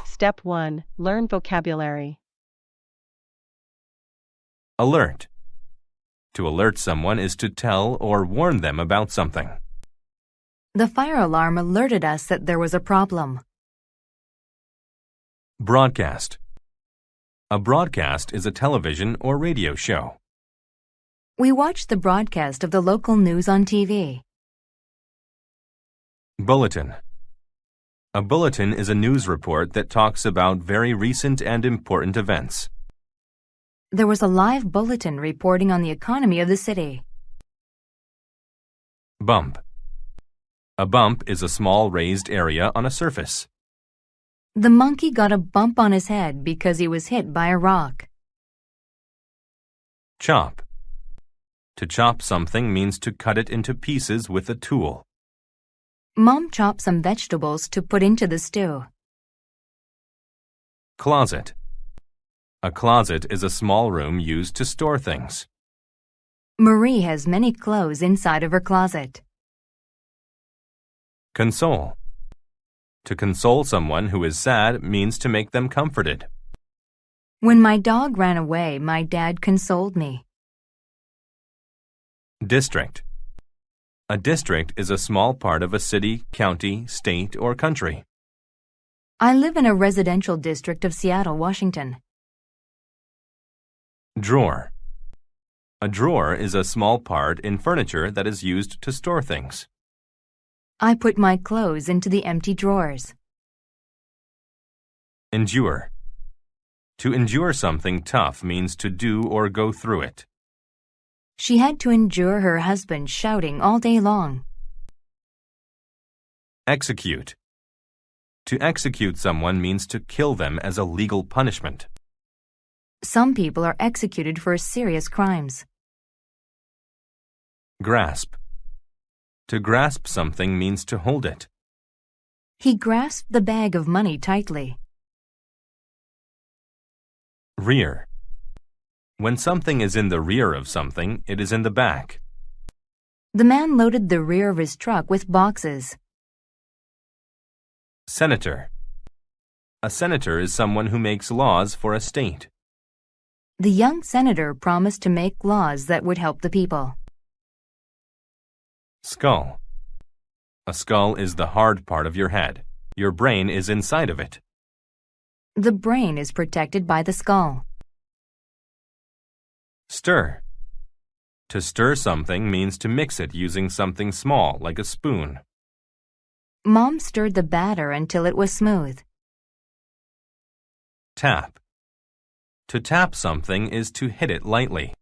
Step 1. Learn vocabulary. Alert. To alert someone is to tell or warn them about something. The fire alarm alerted us that there was a problem. Broadcast. A broadcast is a television or radio show. We watched the broadcast of the local news on TV. Bulletin. A bulletin is a news report that talks about very recent and important events. There was a live bulletin reporting on the economy of the city. Bump. A bump is a small raised area on a surface. The monkey got a bump on his head because he was hit by a rock. Chop. To chop something means to cut it into pieces with a tool. Mom chopped some vegetables to put into the stew. Closet. A closet is a small room used to store things. Marie has many clothes inside of her closet. Console. To console someone who is sad means to make them comforted. When my dog ran away, my dad consoled me. District. A district is a small part of a city, county, state, or country. I live in a residential district of Seattle, Washington. Drawer. A drawer is a small part in furniture that is used to store things. I put my clothes into the empty drawers. Endure. To endure something tough means to do or go through it. She had to endure her husband shouting all day long. Execute. To execute someone means to kill them as a legal punishment. Some people are executed for serious crimes. Grasp. To grasp something means to hold it. He grasped the bag of money tightly. Rear. When something is in the rear of something, it is in the back. The man loaded the rear of his truck with boxes. Senator. A senator is someone who makes laws for a state. The young senator promised to make laws that would help the people. Skull. A skull is the hard part of your head. Your brain is inside of it. The brain is protected by the skull. Stir. To stir something means to mix it using something small like a spoon. Mom stirred the batter until it was smooth. Tap. To tap something is to hit it lightly.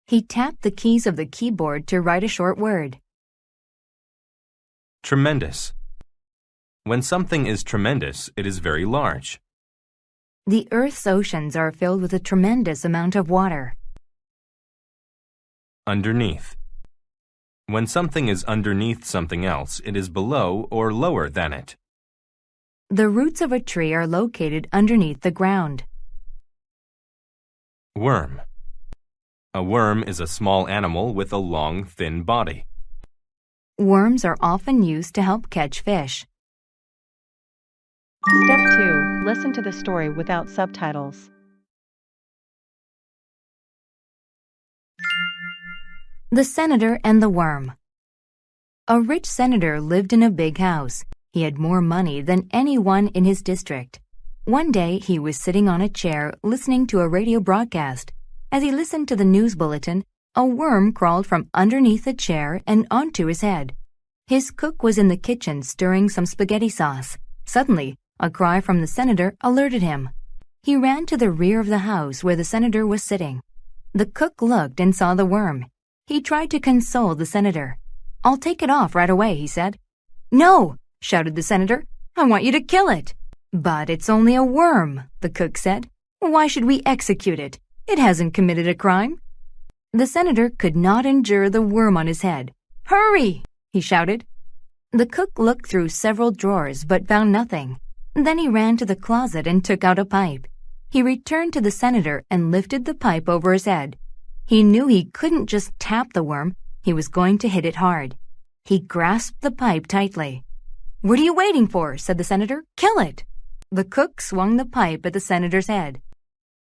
He tapped the keys of the keyboard to write a short word. Tremendous. When something is tremendous, it is very large. The Earth's oceans are filled with a tremendous amount of water. Underneath. When something is underneath something else, it is below or lower than it. The roots of a tree are located underneath the ground. Worm. A worm is a small animal with a long, thin body. Worms are often used to help catch fish. Step 2. Listen to the story without subtitles. The Senator and the Worm. A rich senator lived in a big house. He had more money than anyone in his district. One day, he was sitting on a chair listening to a radio broadcast. As he listened to the news bulletin, a worm crawled from underneath the chair and onto his head. His cook was in the kitchen stirring some spaghetti sauce. Suddenly, a cry from the senator alerted him. He ran to the rear of the house where the senator was sitting. The cook looked and saw the worm. He tried to console the senator. "I'll take it off right away," he said. "No!" shouted the senator. "I want you to kill it." "But it's only a worm," the cook said. "Why should we execute it? It hasn't committed a crime." The senator could not endure the worm on his head. "Hurry!" he shouted. The cook looked through several drawers but found nothing. Then he ran to the closet and took out a pipe. He returned to the senator and lifted the pipe over his head. He knew he couldn't just tap the worm. He was going to hit it hard. He grasped the pipe tightly. "What are you waiting for?" said the senator. "Kill it!" The cook swung the pipe at the senator's head.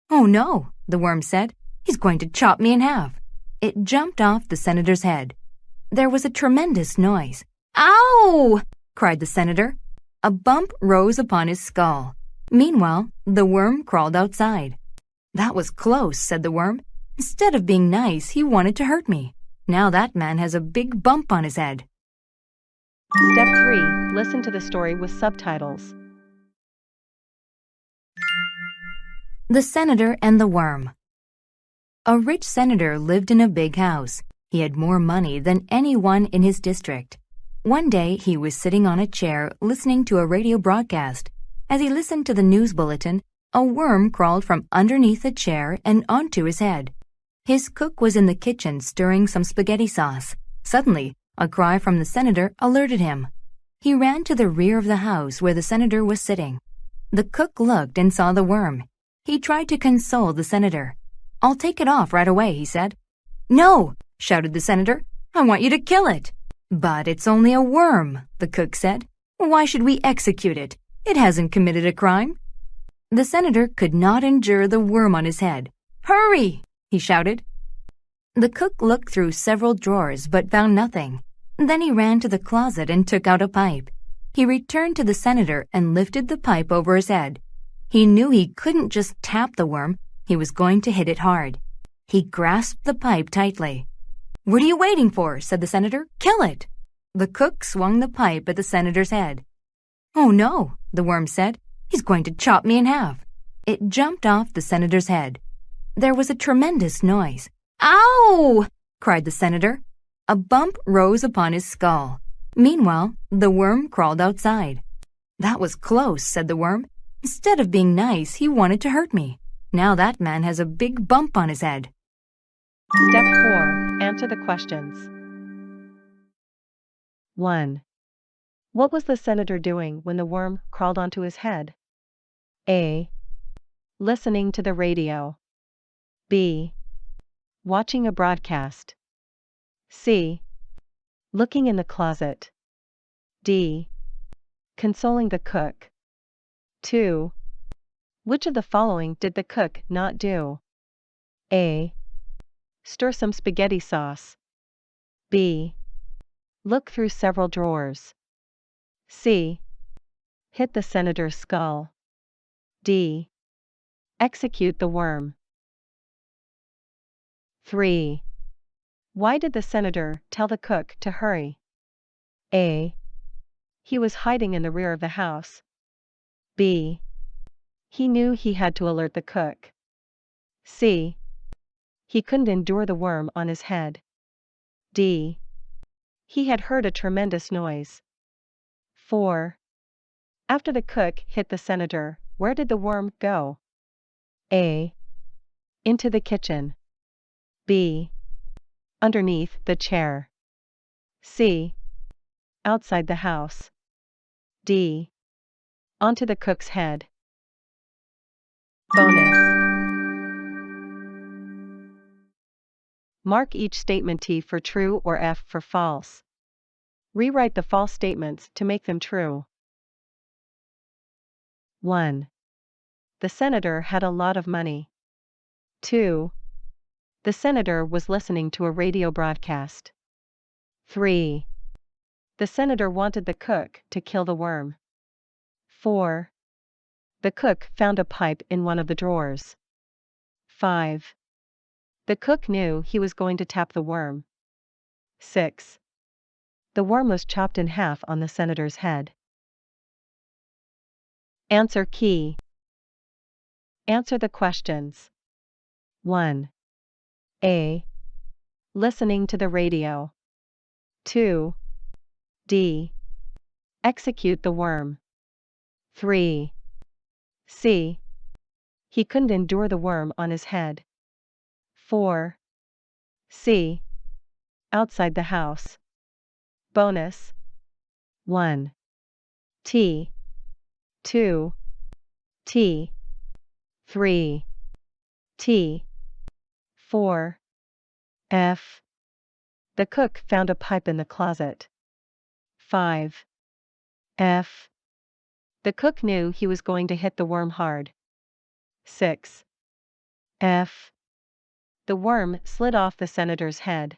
"Oh no," the worm said. "He's going to chop me in half." It jumped off the senator's head. There was a tremendous noise. "Ow!" cried the senator. A bump rose upon his skull. Meanwhile, the worm crawled outside. "That was close," said the worm. "Instead of being nice, he wanted to hurt me. Now that man has a big bump on his head." Step 3. Listen to the story with subtitles. The Senator and the Worm. A rich senator lived in a big house. He had more money than anyone in his district. One day he was sitting on a chair listening to a radio broadcast. As he listened to the news bulletin, a worm crawled from underneath the chair and onto his head. His cook was in the kitchen stirring some spaghetti sauce. Suddenly, a cry from the senator alerted him. He ran to the rear of the house where the senator was sitting. The cook looked and saw the worm. He tried to console the senator. "I'll take it off right away," he said. "No!" shouted the senator. "I want you to kill it." "But it's only a worm," the cook said. "Why should we execute it? It hasn't committed a crime." The senator could not endure the worm on his head. "Hurry!" he shouted. The cook looked through several drawers but found nothing. Then he ran to the closet and took out a pipe. He returned to the senator and lifted the pipe over his head. He knew he couldn't just tap the worm. He was going to hit it hard. He grasped the pipe tightly. "What are you waiting for?" said the senator. "Kill it!" The cook swung the pipe at the senator's head. "Oh no," the worm said. "He's going to chop me in half." It jumped off the senator's head. There was a tremendous noise. "Ow!" cried the senator. A bump rose upon his skull. Meanwhile, the worm crawled outside. "That was close," said the worm. "Instead of being nice, he wanted to hurt me. Now that man has a big bump on his head." Step 4. Answer the questions. 1. What was the senator doing when the worm crawled onto his head? A. Listening to the radio. B. Watching a broadcast. C. Looking in the closet. D. Consoling the cook. 2. Which of the following did the cook not do? A. Stir some spaghetti sauce. B. Look through several drawers. C. Hit the senator's skull. D. Execute the worm. 3. Why did the senator tell the cook to hurry? A. He was hiding in the rear of the house. B. He knew he had to alert the cook. C. He couldn't endure the worm on his head. D. He had heard a tremendous noise. 4. After the cook hit the senator, where did the worm go? A. Into the kitchen. B. Underneath the chair. C. Outside the house. D. Onto the cook's head. Bonus. Mark each statement T for true or F for false. Rewrite the false statements to make them true. 1. The senator had a lot of money. 2. The senator was listening to a radio broadcast. 3. The senator wanted the cook to kill the worm. 4. The cook found a pipe in one of the drawers. 5. The cook knew he was going to tap the worm. 6. The worm was chopped in half on the senator's head. Answer key. Answer the questions. 1. A. Listening to the radio. 2. D. Execute the worm. 3. C. He couldn't endure the worm on his head. 4. C. Outside the house. Bonus. 1. T. 2. T. 3. T. 4. F. The cook found a pipe in the closet. 5. F. The cook knew he was going to hit the worm hard. 6. F. The worm slid off the senator's head.